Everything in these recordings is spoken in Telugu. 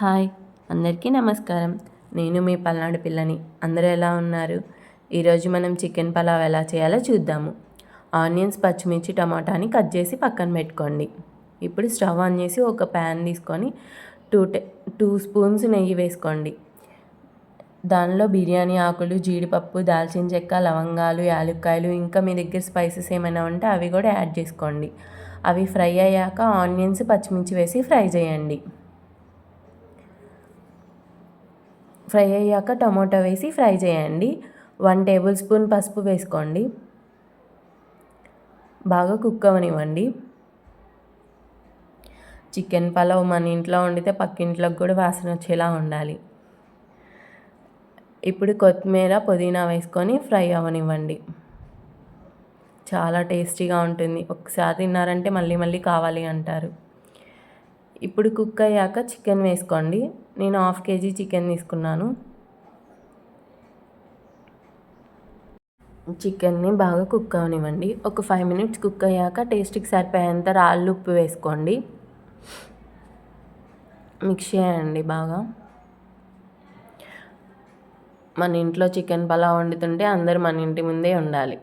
హాయ్, అందరికీ నమస్కారం. నేను మీ పల్నాడు పిల్లని. అందరూ ఎలా ఉన్నారు? ఈరోజు మనం చికెన్ పలావ్ ఎలా చేయాలో చూద్దాము. ఆనియన్స్, పచ్చిమిర్చి, టమాటాని కట్ చేసి పక్కన పెట్టుకోండి. ఇప్పుడు స్టవ్ ఆన్ చేసి ఒక ప్యాన్ తీసుకొని 2 స్పూన్స్ నెయ్యి వేసుకోండి. దానిలో బిర్యానీ ఆకులు, జీడిపప్పు, దాల్చిన చెక్క, లవంగాలు, యాలక్కాయలు, ఇంకా మీ దగ్గర స్పైసెస్ ఏమైనా ఉంటే అవి కూడా యాడ్ చేసుకోండి. అవి ఫ్రై అయ్యాక ఆనియన్స్, పచ్చిమిర్చి వేసి ఫ్రై చేయండి. ఫ్రై అయ్యాక టమాటో వేసి ఫ్రై చేయండి. 1 టేబుల్ స్పూన్ పసుపు వేసుకోండి. బాగా కుక్ అవనివ్వండి. చికెన్ పలావ్ మన ఇంట్లో వండితే పక్కింట్లోకి కూడా వాసన వచ్చేలా ఉండాలి. ఇప్పుడు కొత్తిమీర, పుదీనా వేసుకొని ఫ్రై అవనివ్వండి. చాలా టేస్టీగా ఉంటుంది. ఒకసారి తిన్నారంటే మళ్ళీ మళ్ళీ కావాలి అంటారు. ఇప్పుడు కుక్ అయ్యాక చికెన్ వేసుకోండి. నేను 1/2 kg చికెన్ తీసుకున్నాను. చికెన్ని బాగా కుక్ అవనివ్వండి. ఒక 5 మినిట్స్ కుక్ అయ్యాక టేస్ట్కి సరిపోయేంత రాళ్ళు ఉప్పు వేసుకోండి. మిక్స్ చేయండి బాగా. మన ఇంట్లో చికెన్ పలావ్ వండుతుంటే అందరూ మన ఇంటి ముందే ఉండాలి,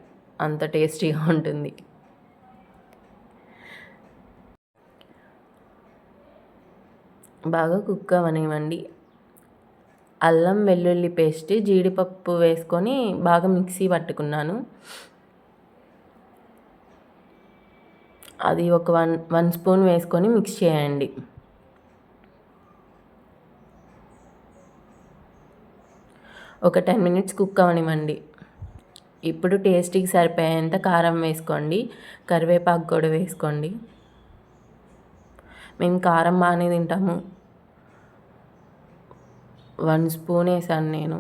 అంత టేస్టీగా ఉంటుంది. బాగా కుక్ అవనివ్వండి. అల్లం వెల్లుల్లి పేస్ట్, జీడిపప్పు వేసుకొని బాగా మిక్సీ పట్టుకున్నాను. అది ఒక 1 స్పూన్ వేసుకొని మిక్స్ చేయండి. ఒక 10 మినిట్స్ కుక్ అవనివ్వండి. ఇప్పుడు టేస్ట్కి సరిపోయేంత కారం వేసుకోండి. కరివేపాకు కూడా వేసుకోండి. మేము కారం బాగానే తింటాము. 1 స్పూన్ వేసాను నేను.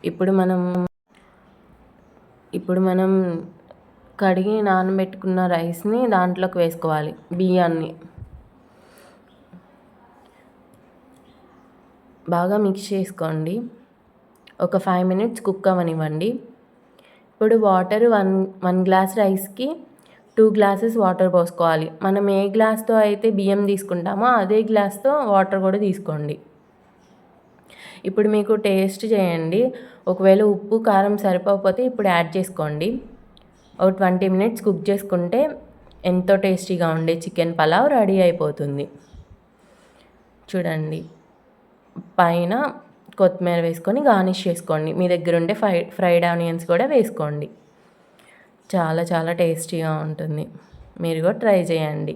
ఇప్పుడు మనం కడిగి నానబెట్టుకున్న రైస్ని దాంట్లోకి వేసుకోవాలి. బియ్యాన్ని బాగా మిక్స్ చేసుకోండి. ఒక 5 మినిట్స్ కుక్ అవనివ్వండి. ఇప్పుడు వాటర్ 1 గ్లాస్ రైస్కి 2 గ్లాసెస్ వాటర్ పోసుకోవాలి. మనం ఏ గ్లాస్తో అయితే బియ్యం తీసుకుంటామో అదే గ్లాస్తో వాటర్ కూడా తీసుకోండి. ఇప్పుడు మీకు టేస్ట్ చేయండి. ఒకవేళ ఉప్పు, కారం సరిపోకపోతే ఇప్పుడు యాడ్ చేసుకోండి. ఒక 20 మినిట్స్ కుక్ చేసుకుంటే ఎంతో టేస్టీగా ఉండే చికెన్ పలావ్ రెడీ అయిపోతుంది. చూడండి, పైన కొత్తిమీర వేసుకొని గార్నిష్ చేసుకోండి. మీ దగ్గర ఉంటే ఫ్రైడ్ ఆనియన్స్ కూడా వేసుకోండి. చాలా చాలా టేస్టీగా ఉంటుంది. మీరు కూడా ట్రై చేయండి.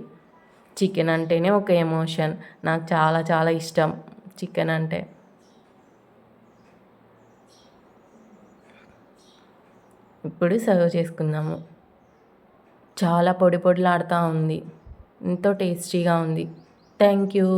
చికెన్ అంటేనే ఒక ఎమోషన్. నాకు చాలా చాలా ఇష్టం చికెన్ అంటే. ఇప్పుడు సర్వ్ చేసుకుందాము. చాలా పొడి పొడిలాడుతూ ఉంది. ఎంతో టేస్టీగా ఉంది. Thank you.